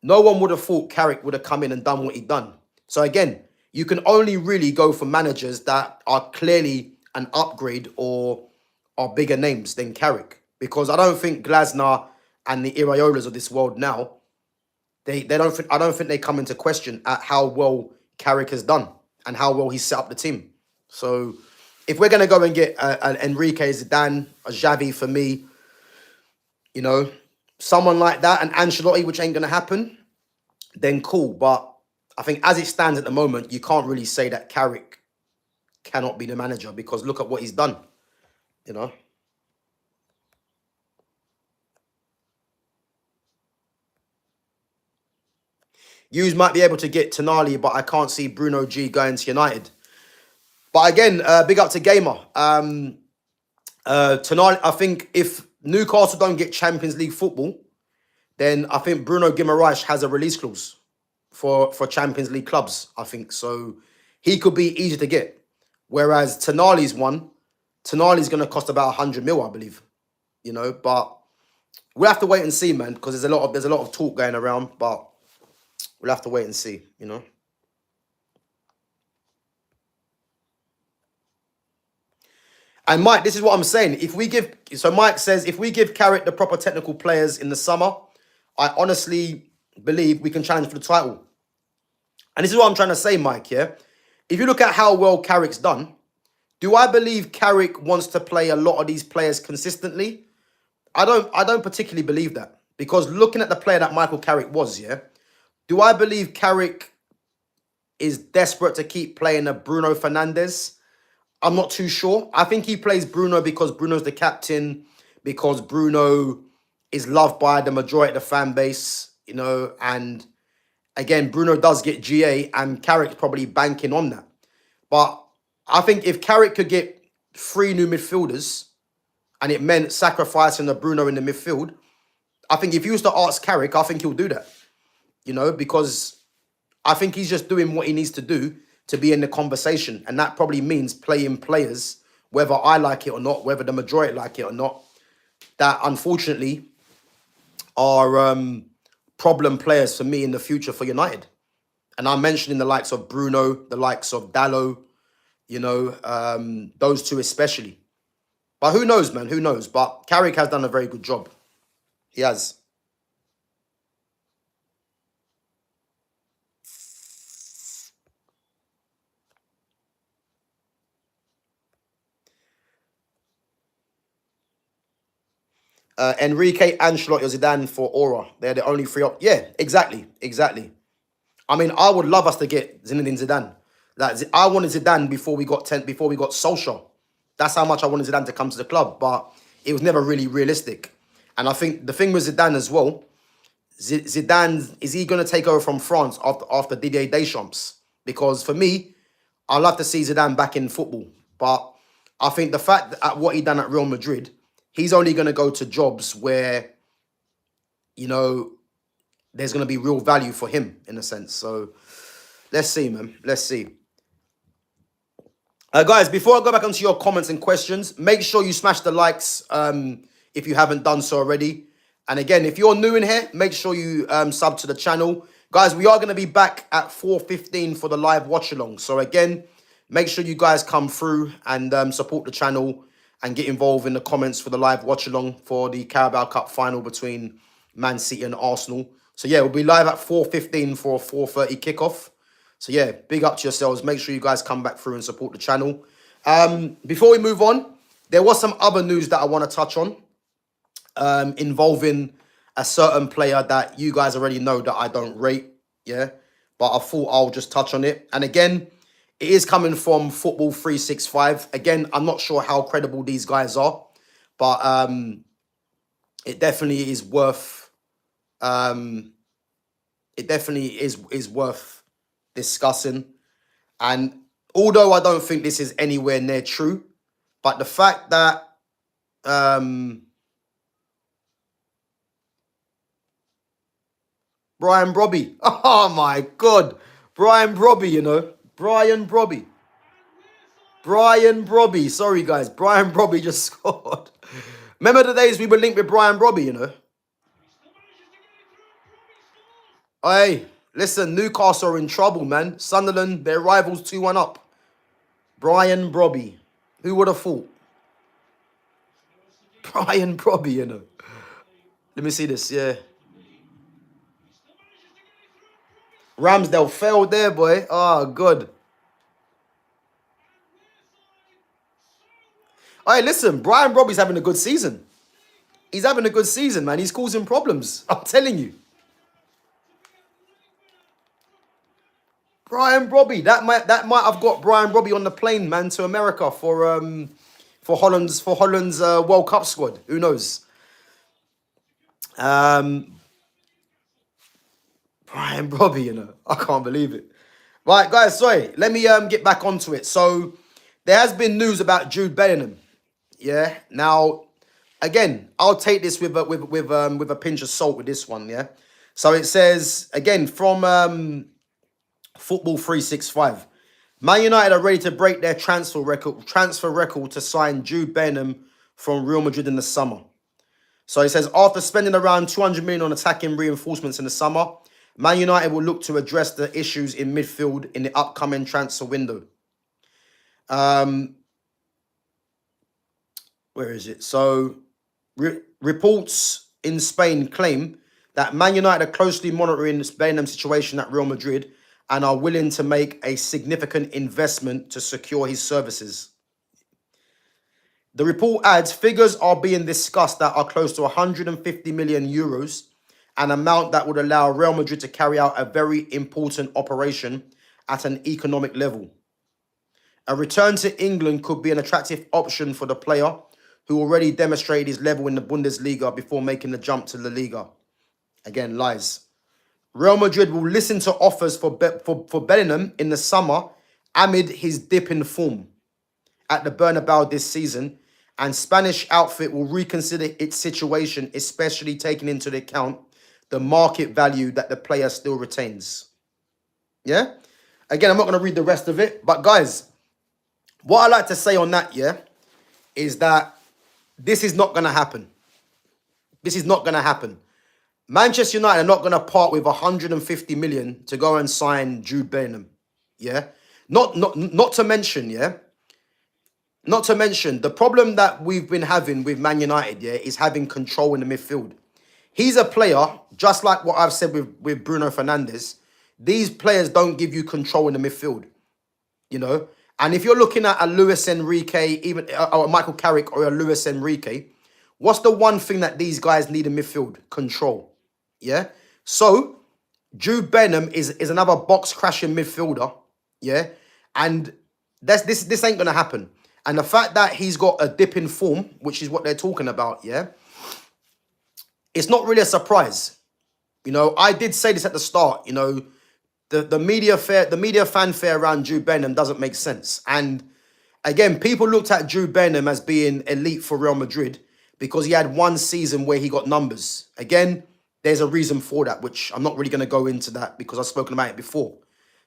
no one would have thought Carrick would have come in and done what he'd done. So again, you can only really go for managers that are clearly an upgrade or are bigger names than Carrick, because I don't think Glasner and the Iraolas of this world now, I don't think they come into question at how well Carrick has done and how well he set up the team. So if we're going to go and get an Enrique, Zidane, a Xavi for me, you know, someone like that, and Ancelotti, which ain't going to happen, then cool. But I think as it stands at the moment, you can't really say that Carrick cannot be the manager because look at what he's done, you know. Yous might be able to get Tonali, but I can't see Bruno G going to United. But again, big up to Gamer. Tonali, I think if Newcastle don't get Champions League football, then I think Bruno Guimaraes has a release clause for Champions League clubs, I think. So he could be easy to get. Whereas Tonali's going to cost about 100 mil, I believe. You know, but we'll have to wait and see, man, because there's a lot of talk going around, but we'll have to wait and see, you know. And Mike, this is what I'm saying. Mike says, if we give Carrick the proper technical players in the summer, I honestly believe we can challenge for the title. And this is what I'm trying to say, Mike, yeah? If you look at how well Carrick's done, do I believe Carrick wants to play a lot of these players consistently? I don't particularly believe that. Because looking at the player that Michael Carrick was, yeah? Do I believe Carrick is desperate to keep playing a Bruno Fernandes? I'm not too sure. I think he plays Bruno because Bruno's the captain, because Bruno is loved by the majority of the fan base, you know, and again, Bruno does get GA and Carrick's probably banking on that. But I think if Carrick could get 3 new midfielders, and it meant sacrificing the Bruno in the midfield, I think if you was to ask Carrick, I think he'll do that. You know, because I think he's just doing what he needs to do to be in the conversation. And that probably means playing players, whether I like it or not, whether the majority like it or not, that unfortunately are problem players for me in the future for United. And I'm mentioning the likes of Bruno, the likes of Dallo, you know, those two especially. But who knows, man? Who knows? But Carrick has done a very good job. He has. Enrique, Ancelotti, or Zidane for Aura. They're the only three. Yeah, exactly. Exactly. I mean, I would love us to get Zinedine Zidane. Like, I wanted Zidane before we got Solskjaer. That's how much I wanted Zidane to come to the club, but it was never really realistic. And I think the thing with Zidane as well, Zidane, is he going to take over from France after Didier Deschamps? Because for me, I love to see Zidane back in football. But I think the fact that what he done at Real Madrid, he's only going to go to jobs where, you know, there's going to be real value for him in a sense. So let's see, man. Let's see. Guys, before I go back onto your comments and questions, make sure you smash the likes if you haven't done so already. And again, if you're new in here, make sure you sub to the channel. Guys, we are going to be back at 4:15 for the live watch-along. So again, make sure you guys come through and support the channel and get involved in the comments for the live watch-along for the Carabao Cup final between Man City and Arsenal. So yeah, we'll be live at 4:15 for a 4:30 kickoff. So yeah, big up to yourselves. Make sure you guys come back through and support the channel. Before we move on, there was some other news that I want to touch on involving a certain player that you guys already know that I don't rate. Yeah, but I thought I'll just touch on it. And again, it is coming from Football 365. Again, I'm not sure how credible these guys are, but it definitely is worth. It definitely is worth discussing. And although I don't think this is anywhere near true, but the fact that Brian Brobby, oh my God, Brian Brobby, you know, Brian Brobby, sorry guys, Brian Brobby just scored. Remember the days we were linked with Brian Brobby, you know? Hey, listen, Newcastle are in trouble, man. Sunderland, their rivals 2-1 up. Brian Brobby. Who would have thought? Brian Brobby, you know. Let me see this, yeah. Ramsdale failed there, boy. Oh, good. Hey, listen, Brian Brobby's having a good season. He's having a good season, man. He's causing problems. I'm telling you. Brian Brobby, that might have got Brian Brobby on the plane, man, to America for Holland's World Cup squad. Who knows? Brian Brobby, you know, I can't believe it. Right, guys, sorry. Let me get back onto it. So there has been news about Jude Bellingham. Yeah. Now, again, I'll take this with a pinch of salt with this one. Yeah. So it says again from Football 365. Man United are ready to break their transfer record to sign Jude Bellingham from Real Madrid in the summer. So it says, after spending around 200 million on attacking reinforcements in the summer, Man United will look to address the issues in midfield in the upcoming transfer window. Where is it? So reports in Spain claim that Man United are closely monitoring Bellingham's situation at Real Madrid and are willing to make a significant investment to secure his services. The report adds figures are being discussed that are close to 150 million euros, an amount that would allow Real Madrid to carry out a very important operation at an economic level. A return to England could be an attractive option for the player who already demonstrated his level in the Bundesliga before making the jump to La Liga. Again, lies. Real Madrid will listen to offers for Bellingham in the summer amid his dip in form at the Bernabeu this season and Spanish outfit will reconsider its situation, especially taking into account the market value that the player still retains. Yeah? Again, I'm not going to read the rest of it, but guys, what I like to say on that, yeah, is that this is not going to happen. This is not going to happen. Manchester United are not going to part with 150 million to go and sign Jude Bellingham. Yeah? Not to mention, yeah? Not to mention, the problem that we've been having with Man United, yeah, is having control in the midfield. He's a player, just like what I've said with Bruno Fernandes. These players don't give you control in the midfield, you know. And if you're looking at a Luis Enrique, even or a Michael Carrick or a Luis Enrique, what's the one thing that these guys need in midfield? Control, yeah. So Jude Bellingham is another box crashing midfielder, yeah. And this ain't gonna happen. And the fact that he's got a dip in form, which is what they're talking about, yeah, it's not really a surprise. You know, I did say this at the start, you know, the media fanfare around Jude Bellingham doesn't make sense. And again, people looked at Jude Bellingham as being elite for Real Madrid because he had one season where he got numbers. Again, there's a reason for that, which I'm not really going to go into that because I've spoken about it before.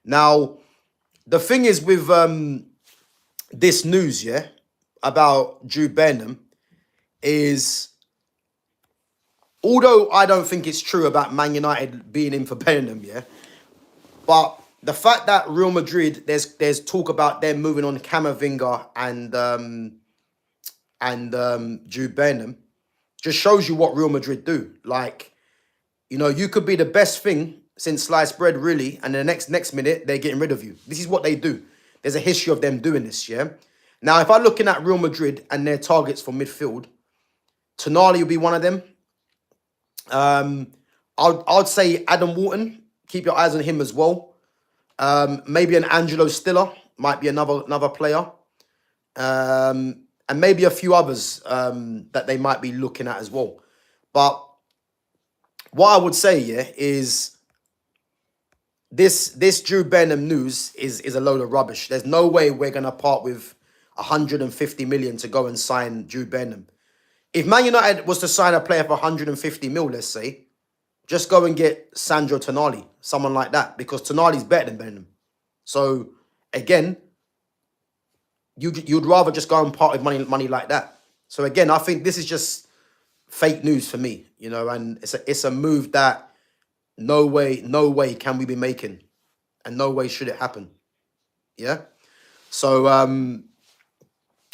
Now, the thing is with this news, yeah, about Jude Bellingham is, although I don't think it's true about Man United being in for Bellingham, yeah, but the fact that Real Madrid, there's talk about them moving on Camavinga and Jude Bellingham, just shows you what Real Madrid do. Like, you know, you could be the best thing since sliced bread, really, and the next minute they're getting rid of you. This is what they do. There's a history of them doing this, yeah? Now, if I'm looking at Real Madrid and their targets for midfield, Tonali will be one of them. I'd say Adam Wharton. Keep your eyes on him as well. Maybe an Angelo Stiller might be another player. And maybe a few others that they might be looking at as well. But what I would say, yeah, is this Jude Bellingham news is a load of rubbish. There's no way we're going to part with 150 million to go and sign Jude Bellingham. If Man United was to sign a player for 150 mil, let's say, just go and get Sandro Tonali, someone like that, because Tonali's better than Bellingham. So, again, you'd rather just go and part with money like that. So, again, I think this is just fake news for me, you know, and it's a move that no way can we be making, and no way should it happen. Yeah? So,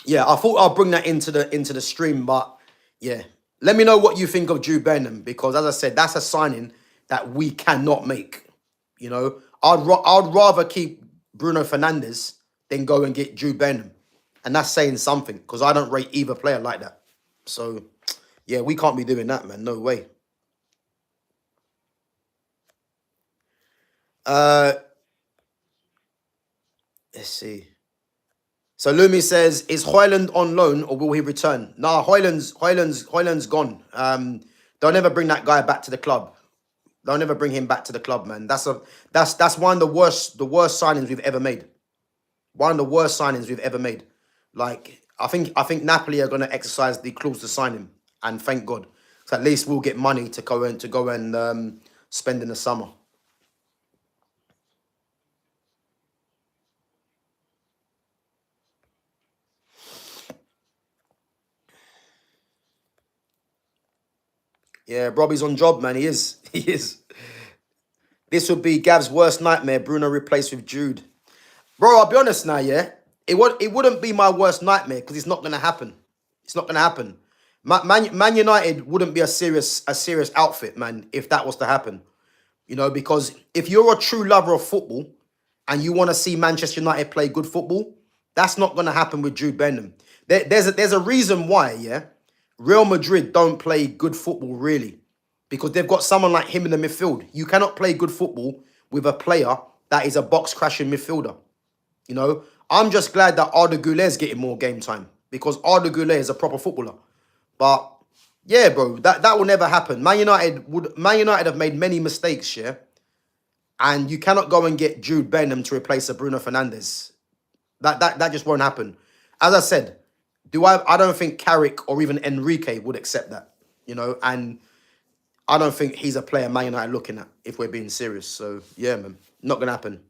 yeah, I thought I'll bring that into the stream, but yeah, let me know what you think of Jude Bellingham, because as I said, that's a signing that we cannot make. You know, I'd rather keep Bruno Fernandes than go and get Jude Bellingham, and that's saying something because I don't rate either player like that. So yeah, we can't be doing that, man. No way. Let's see. So Lumi says, is Højlund on loan or will he return? Nah, Højlund's gone. They'll never bring that guy back to the club. They'll never bring him back to the club, man. That's one of the worst signings we've ever made. One of the worst signings we've ever made. Like, I think Napoli are gonna exercise the clause to sign him, and thank God. So at least we'll get money to go and spend in the summer. Yeah, Robbie's on job, man. He is. He is. This would be Gav's worst nightmare. Bruno replaced with Jude. Bro, I'll be honest now, yeah? It wouldn't be my worst nightmare because it's not going to happen. It's not going to happen. Man United wouldn't be a serious outfit, man, if that was to happen. You know, because if you're a true lover of football and you want to see Manchester United play good football, that's not going to happen with Jude Bellingham. There's a reason why, yeah? Real Madrid don't play good football, really, because they've got someone like him in the midfield. You cannot play good football with a player that is a box-crashing midfielder. You know, I'm just glad that Arda Güler's getting more game time because Arda Güler is a proper footballer. But, yeah, bro, that will never happen. Man United have made many mistakes, yeah? And you cannot go and get Jude Bellingham to replace a Bruno Fernandes. That just won't happen. As I said, I don't think Carrick or even Enrique would accept that, and I don't think he's a player Man United looking at, if we're being serious. So, yeah, man. Not going to happen.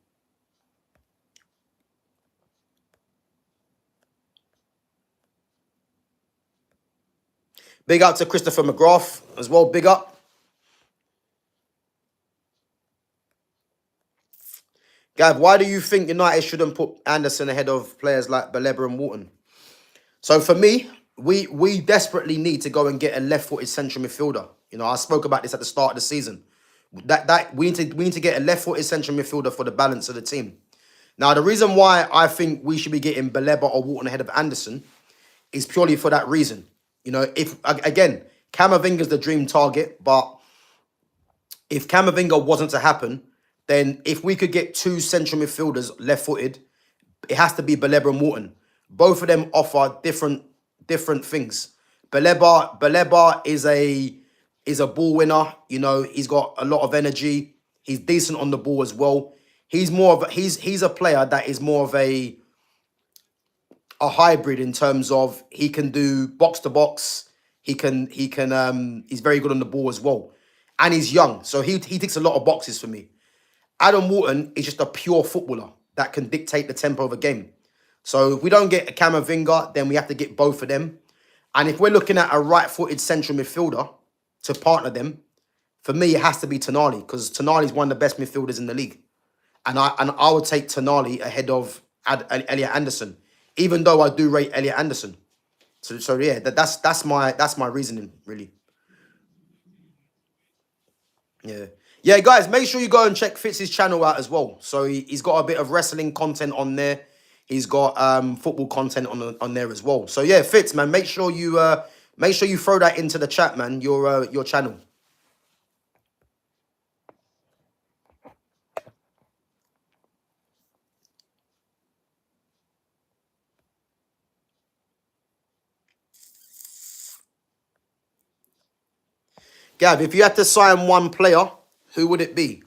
Big up to Christopher McGrath as well. Big up. Gav, why do you think United shouldn't put Anderson ahead of players like Baleba and Wharton? So for me, we desperately need to go and get a left-footed central midfielder. I spoke about this at the start of the season. That we need to get a left-footed central midfielder for the balance of the team. Now, the reason why I think we should be getting Baleba or Wharton ahead of Anderson is purely for that reason. If again, Camavinga's the dream target, but if Camavinga wasn't to happen, then if we could get two central midfielders left-footed, it has to be Baleba and Wharton. Both of them offer different things. Baleba is a ball winner. He's got a lot of energy. He's decent on the ball as well. He's a player that is more of a hybrid in terms of he can do box to box. He's very good on the ball as well. And he's young. So he ticks a lot of boxes for me. Adam Wharton is just a pure footballer that can dictate the tempo of a game. So if we don't get a Camavinga, then we have to get both of them. And if we're looking at a right-footed central midfielder to partner them, for me, it has to be Tonali, because Tonali is one of the best midfielders in the league. And I would take Tonali ahead of Elliot Anderson, even though I do rate Elliot Anderson. So yeah, that's my reasoning, really. Yeah. Yeah, guys, make sure you go and check Fitz's channel out as well. So he's got a bit of wrestling content on there. He's got football content on there as well. So yeah, Fitz, man, make sure you throw that into the chat, man. Your channel. Gav, if you had to sign one player, who would it be?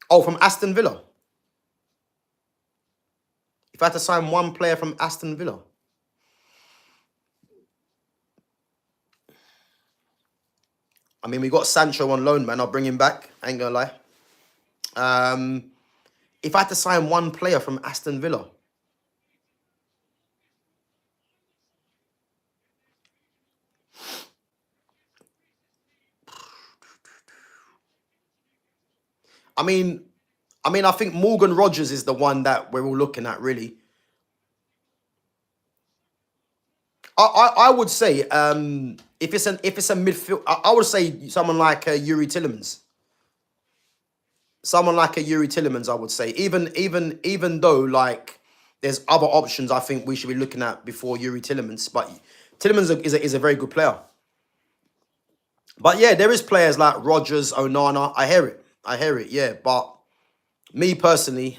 Oh, from Aston Villa. If I had to sign one player from Aston Villa. I mean, we got Sancho on loan, man. I'll bring him back. I ain't gonna lie. If I had to sign one player from Aston Villa. I mean, I think Morgan Rogers is the one that we're all looking at, really. I would say if it's a midfield, I would say someone like Yuri Tillemans. Someone like a Yuri Tillemans, I would say. Even though like there's other options I think we should be looking at before Yuri Tillemans, but Tillemans is a very good player. But yeah, there is players like Rogers, Onana. I hear it. Yeah, but me personally,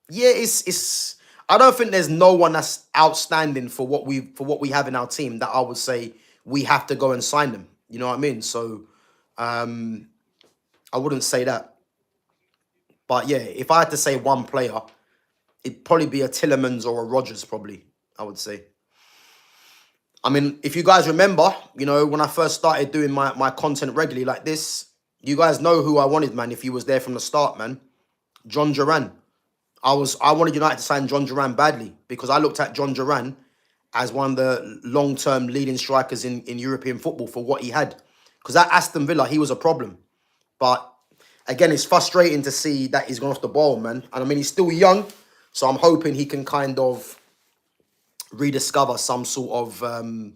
yeah, it's. I don't think there's no one that's outstanding for what we have in our team that I would say we have to go and sign them. You know what I mean? So, I wouldn't say that. But yeah, if I had to say one player, it'd probably be a Tillemans or a Rogers, probably, I would say. I mean, if you guys remember, when I first started doing my content regularly like this, you guys know who I wanted, man, if he was there from the start, man. John Duran. I wanted United to sign John Duran badly because I looked at John Duran as one of the long-term leading strikers in European football for what he had. Because at Aston Villa, he was a problem. But again, it's frustrating to see that he's gone off the ball, man. And I mean, he's still young, so I'm hoping he can kind of rediscover some sort of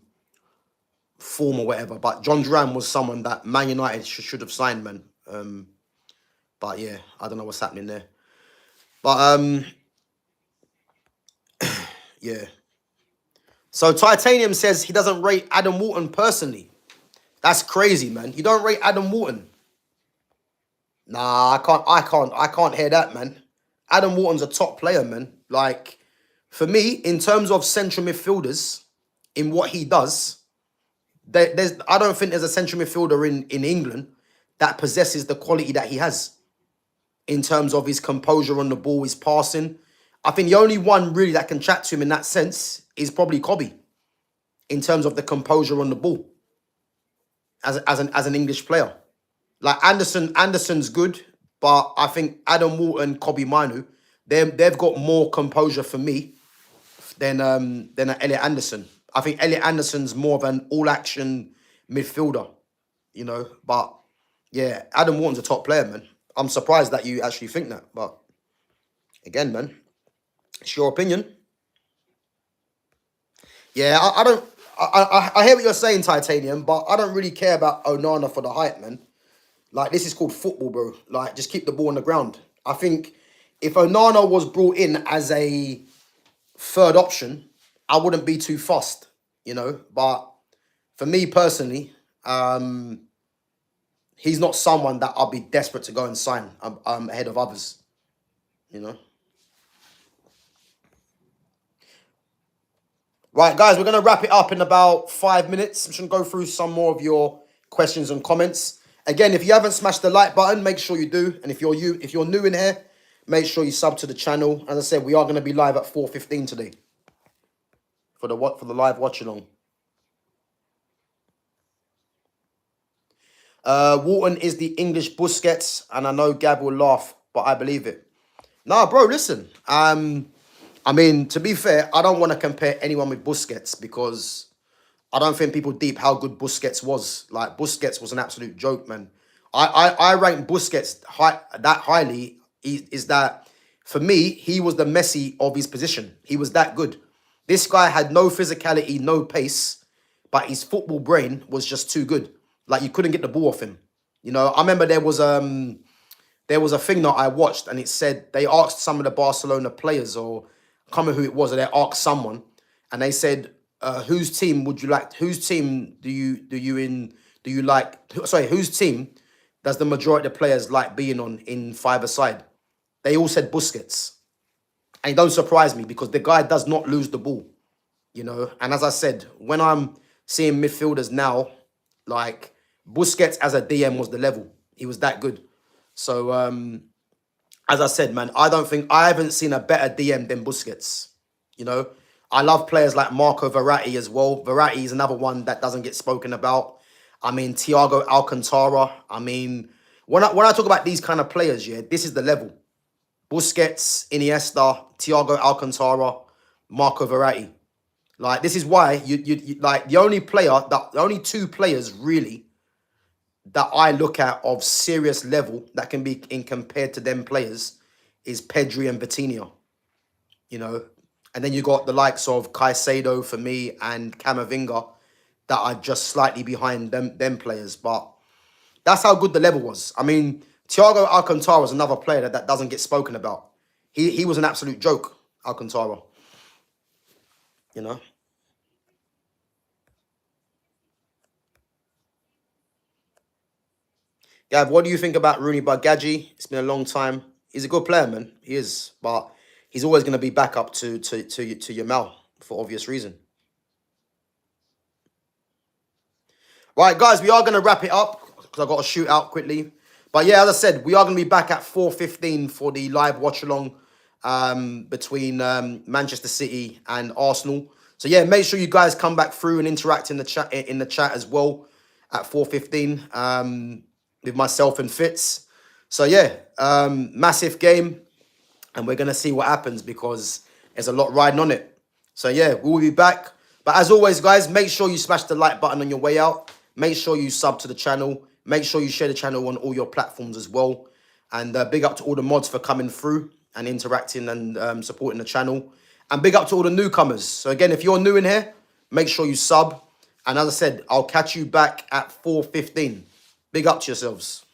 form or whatever. But John Duran was someone that Man United should have signed, man. But yeah, I don't know what's happening there. But yeah. So Titanium says he doesn't rate Adam Wharton personally. That's crazy, man. You don't rate Adam Wharton? Nah, I can't hear that, man. Adam Wharton's a top player, man. Like, for me, in terms of central midfielders, in what he does, I don't think there's a central midfielder in England that possesses the quality that he has in terms of his composure on the ball, his passing. I think the only one really that can chat to him in that sense is probably Kobe, in terms of the composure on the ball as an English player. Like Anderson's good, but I think Adam Walton, Kobe Manu, they've got more composure for me than Elliot Anderson. I think Elliot Anderson's more of an all-action midfielder, you know. But yeah, Adam Wharton's a top player, man. I'm surprised that you actually think that, but again, man, it's your opinion. Yeah, I don't. I hear what you're saying, Titanium, but I don't really care about Onana for the hype, man. Like, this is called football, bro. Like, just keep the ball on the ground. I think if Onana was brought in as a third option, I wouldn't be too fussed, you know. But for me personally, he's not someone that I'll be desperate to go and sign ahead of others, you know. Right, guys, we're going to wrap it up in about 5 minutes. I'm just going to go through some more of your questions and comments. Again, if you haven't smashed the like button, make sure you do. And if you're new in here, make sure you sub to the channel. As I said, we are going to be live at 4:15 today for the live watch along. Walton is the English Busquets, and I know Gab will laugh, but I believe it. Nah, bro, listen. I mean, to be fair, I don't want to compare anyone with Busquets because I don't think people deep how good Busquets was. Like, Busquets was an absolute joke, man. I rank Busquets that highly. Is that, for me, he was the Messi of his position. He was that good. This guy had no physicality, no pace, but his football brain was just too good. Like, you couldn't get the ball off him. You know, I remember there was a thing that I watched, and it said they asked some of the Barcelona players, or I can't remember who it was, or they asked someone, and they said, whose team would you like? Whose team whose team does the majority of the players like being on in five-a-side? They all said Busquets. And it don't surprise me because the guy does not lose the ball, you know. And as I said, when I'm seeing midfielders now, like Busquets as a DM was the level. He was that good. So, as I said, man, I haven't seen a better DM than Busquets, you know. I love players like Marco Verratti as well. Verratti is another one that doesn't get spoken about. I mean, Thiago Alcantara. I mean, when I talk about these kind of players, yeah, this is the level. Busquets, Iniesta, Thiago Alcantara, Marco Verratti. Like, this is why you like the only two players really that I look at of serious level that can be compared to them players is Pedri and Vitinha, you know. And then you got the likes of Caicedo for me and Camavinga that are just slightly behind them players. But that's how good the level was. I mean, Thiago Alcantara is another player that doesn't get spoken about. He was an absolute joke, Alcantara. You know? Gav, what do you think about Rooney Bagaji? It's been a long time. He's a good player, man. He is. But he's always going to be back up to Yamal for obvious reason. Right, guys, we are going to wrap it up because I've got to shoot out quickly. But yeah, as I said, we are going to be back at 4:15 for the live watch-along between Manchester City and Arsenal. So yeah, make sure you guys come back through and interact in the chat as well at 4:15 with myself and Fitz. So yeah, massive game, and we're going to see what happens because there's a lot riding on it. So yeah, we'll be back. But as always, guys, make sure you smash the like button on your way out. Make sure you sub to the channel. Make sure you share the channel on all your platforms as well. And big up to all the mods for coming through and interacting and supporting the channel. And big up to all the newcomers. So again, if you're new in here, make sure you sub. And as I said, I'll catch you back at 4:15. Big up to yourselves.